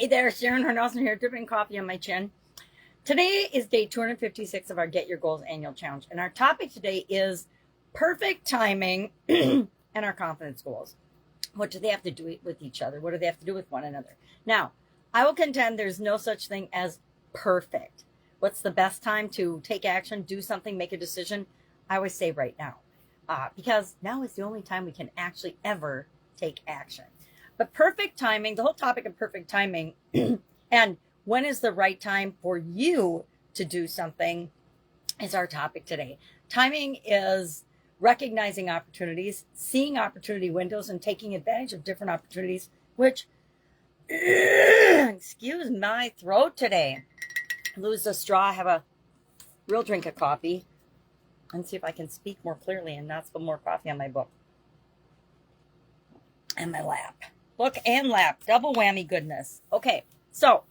Hey there, Sharon Horne-Ellstrom here, dripping coffee on my chin. Today is day 256 of our Get Your Goals annual challenge, and our topic today is perfect timing and our confidence goals. What do they have to do with each other? What do they have to do with one another? Now, I will contend there's no such thing as perfect. What's the best time to take action, do something, make a decision? I always say right now, because now is the only time we can actually ever take action. But perfect timing, the whole topic of perfect timing and when is the right time for you to do something is our topic today. Timing is recognizing opportunities, seeing opportunity windows, and taking advantage of different opportunities, which, excuse my throat today. Lose the straw, have a real drink of coffee, and see if I can speak more clearly and not spill more coffee on my book and my lap. Book and lap, double whammy goodness. Okay, so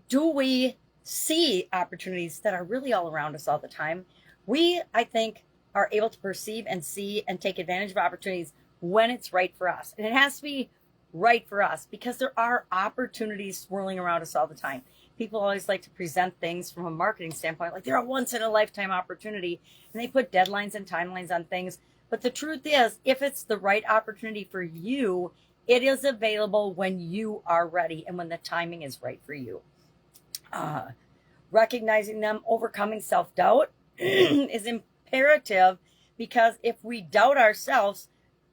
do we see opportunities that are really all around us all the time? We, I think, are able to perceive and see and take advantage of opportunities when it's right for us. And it has to be right for us because there are opportunities swirling around us all the time. People always like to present things from a marketing standpoint like they're a once-in-a-lifetime opportunity, and they put deadlines and timelines on things. But the truth is, if it's the right opportunity for you, it is available when you are ready and when the timing is right for you. Recognizing them, overcoming self-doubt is imperative, because if we doubt ourselves,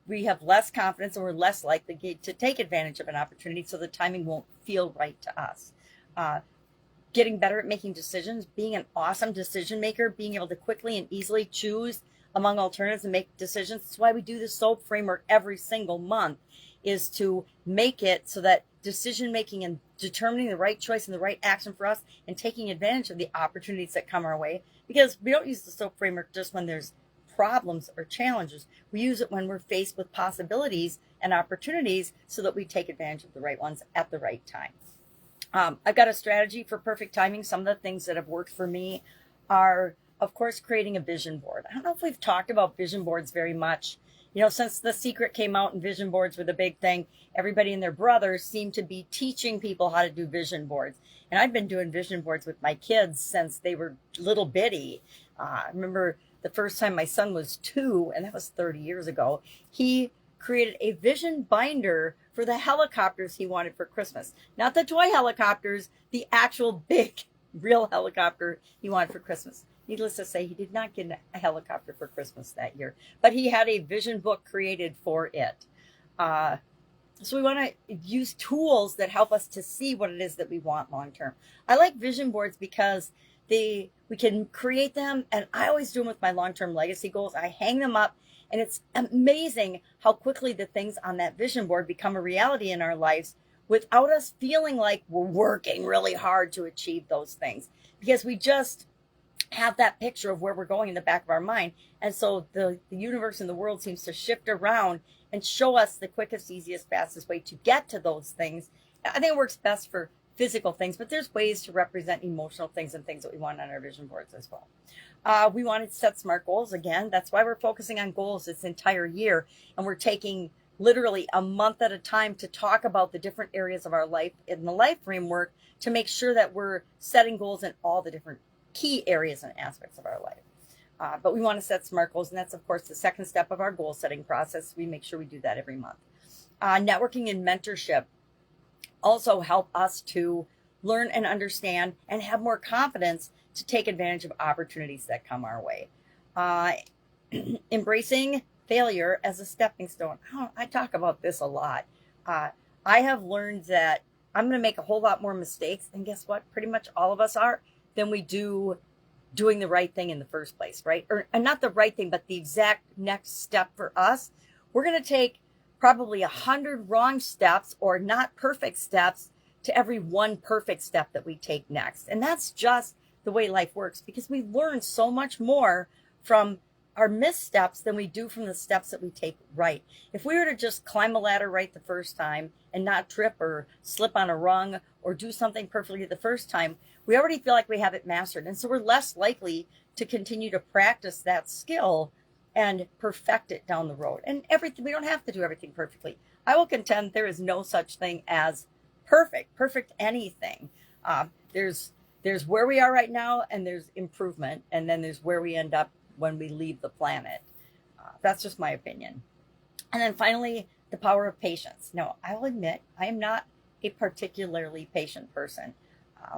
we have less confidence and we're less likely to take advantage of an opportunity, so the timing won't feel right to us. Getting better at making decisions, being an awesome decision maker, being able to quickly and easily choose among alternatives and make decisions. That's why we do the SOAP framework every single month, is to make it so that decision making and determining the right choice and the right action for us and taking advantage of the opportunities that come our way. Because we don't use the SOAP framework just when there's problems or challenges. We use it when we're faced with possibilities and opportunities so that we take advantage of the right ones at the right time. I've got a strategy for perfect timing. Some of the things that have worked for me are, of course, creating a vision board. I don't know if we've talked about vision boards very much. You know, since The Secret came out and vision boards were the big thing, everybody and their brothers seem to be teaching people how to do vision boards. And I've been doing vision boards with my kids since they were little bitty. I remember the first time my son was 2, and that was 30 years ago, he created a vision binder for the helicopters he wanted for Christmas. Not the toy helicopters, the actual big, real helicopter he wanted for Christmas. Needless to say, he did not get a helicopter for Christmas that year, but he had a vision book created for it. So we want to use tools that help us to see what it is that we want long term. I like vision boards because we can create them, and I always do them with my long term legacy goals. I hang them up, and it's amazing how quickly the things on that vision board become a reality in our lives without us feeling like we're working really hard to achieve those things, because we just have that picture of where we're going in the back of our mind. And so the universe and the world seems to shift around and show us the quickest, easiest, fastest way to get to those things. I think it works best for physical things, but there's ways to represent emotional things and things that we want on our vision boards as well. We wanted to set SMART goals again. That's why we're focusing on goals this entire year. And we're taking literally a month at a time to talk about the different areas of our life in the life framework to make sure that we're setting goals in all the different key areas and aspects of our life. But we want to set SMART goals, and that's, of course, the second step of our goal setting process. We make sure we do that every month. Networking and mentorship also help us to learn and understand and have more confidence to take advantage of opportunities that come our way. Embracing failure as a stepping stone. I talk about this a lot. I have learned that I'm going to make a whole lot more mistakes, and guess what? Pretty much all of us are, than we do doing the right thing in the first place, right? Or not the right thing, but the exact next step for us. We're going to take probably 100 wrong steps or not perfect steps to every one perfect step that we take next. And that's just the way life works, because we learn so much more from our missteps than we do from the steps that we take right. If we were to just climb a ladder right the first time and not trip or slip on a rung or do something perfectly the first time, we already feel like we have it mastered. And so we're less likely to continue to practice that skill and perfect it down the road. And everything, we don't have to do everything perfectly. I will contend there is no such thing as perfect anything. There's where we are right now, and there's improvement, and then there's where we end up when we leave the planet. That's just my opinion. And then finally, the power of patience. Now, I will admit, I am not a particularly patient person.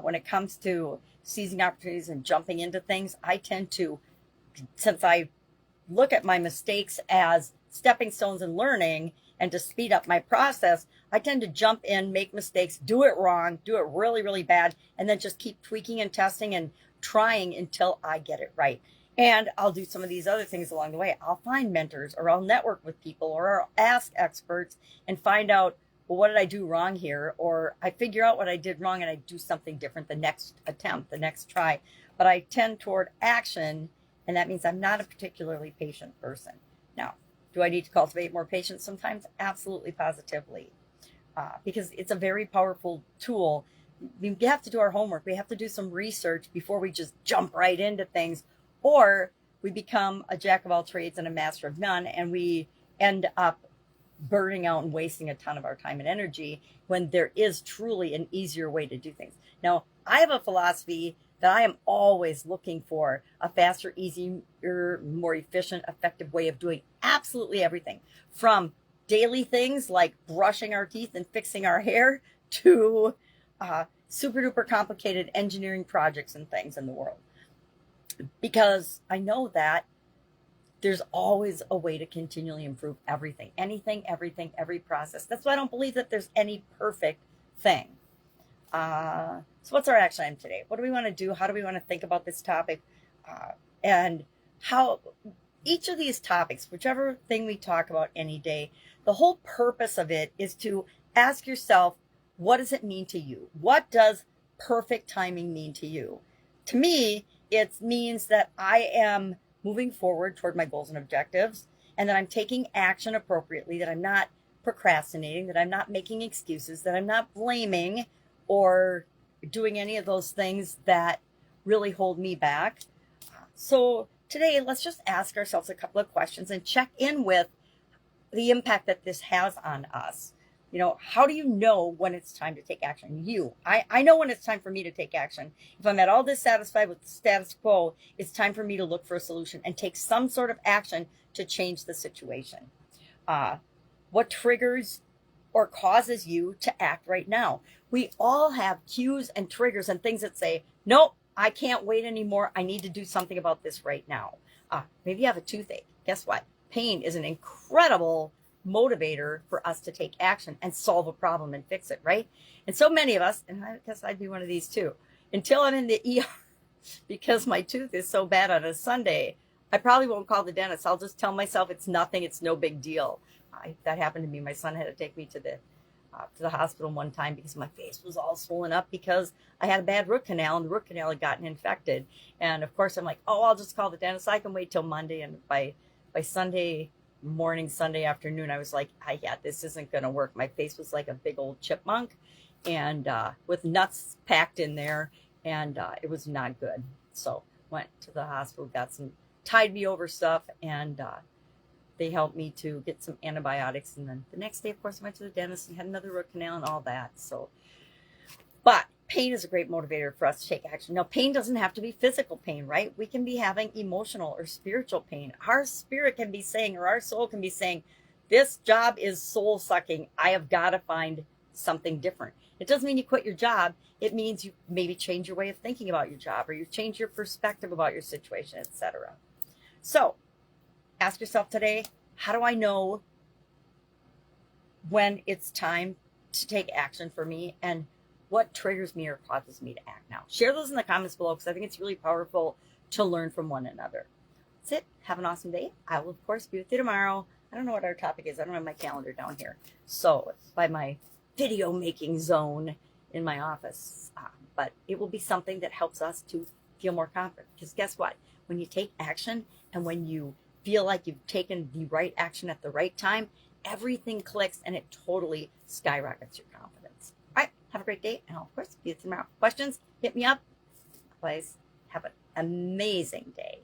When it comes to seizing opportunities and jumping into things, I tend to, since I look at my mistakes as stepping stones and learning and to speed up my process, I tend to jump in, make mistakes, do it wrong, do it really, really bad, and then just keep tweaking and testing and trying until I get it right. And I'll do some of these other things along the way. I'll find mentors, or I'll network with people, or I'll ask experts and find out, well, what did I do wrong here? Or I figure out what I did wrong and I do something different the next attempt, the next try. But I tend toward action, and that means I'm not a particularly patient person. Now, do I need to cultivate more patience sometimes? Absolutely, positively. Because it's a very powerful tool. We have to do our homework. We have to do some research before we just jump right into things, or we become a jack of all trades and a master of none, and we end up burning out and wasting a ton of our time and energy when there is truly an easier way to do things. Now, I have a philosophy that I am always looking for a faster, easier, more efficient, effective way of doing absolutely everything, from daily things like brushing our teeth and fixing our hair to super duper complicated engineering projects and things in the world. Because I know that there's always a way to continually improve everything, anything, everything, every process. That's why I don't believe that there's any perfect thing. So what's our action item today? What do we want to do? How do we want to think about this topic? And how each of these topics, whichever thing we talk about any day, the whole purpose of it is to ask yourself, what does it mean to you? What does perfect timing mean to you? To me, it means that I am moving forward toward my goals and objectives, and that I'm taking action appropriately, that I'm not procrastinating, that I'm not making excuses, that I'm not blaming or doing any of those things that really hold me back. So today, let's just ask ourselves a couple of questions and check in with the impact that this has on us. You know, how do you know when it's time to take action? I know when it's time for me to take action. If I'm at all dissatisfied with the status quo, it's time for me to look for a solution and take some sort of action to change the situation. What triggers or causes you to act right now? We all have cues and triggers and things that say, nope, I can't wait anymore. I need to do something about this right now. Maybe you have a toothache. Guess what? Pain is an incredible motivator for us to take action and solve a problem and fix it, right? And so many of us, and I guess I'd be one of these too, until I'm in the ER because my tooth is so bad on a Sunday, I probably won't call the dentist. I'll just tell myself it's nothing, it's no big deal. That happened to me. My son had to take me to the hospital one time because my face was all swollen up because I had a bad root canal, and the root canal had gotten infected. And of course I'm like, oh, I'll just call the dentist. I can wait till Monday. And by Sunday morning, Sunday afternoon, I was like, yeah, this isn't going to work. My face was like a big old chipmunk, and with nuts packed in there, and it was not good. So went to the hospital, got some tied me over stuff, and they helped me to get some antibiotics. And then the next day, of course, I went to the dentist and had another root canal and all that. So, but pain is a great motivator for us to take action. Now, pain doesn't have to be physical pain, right? We can be having emotional or spiritual pain. Our spirit can be saying, or our soul can be saying, this job is soul sucking. I have got to find something different. It doesn't mean you quit your job. It means you maybe change your way of thinking about your job, or you change your perspective about your situation, etc. So ask yourself today, how do I know when it's time to take action for me, and what triggers me or causes me to act now? Share those in the comments below, because I think it's really powerful to learn from one another. That's it. Have an awesome day. I will, of course, be with you tomorrow. I don't know what our topic is. I don't have my calendar down here. So it's by my video making zone in my office. But it will be something that helps us to feel more confident. Because guess what? When you take action, and when you feel like you've taken the right action at the right time, everything clicks and it totally skyrockets your confidence. All right, have a great day, and I'll, of course, see you tomorrow. Questions, hit me up. Otherwise, have an amazing day.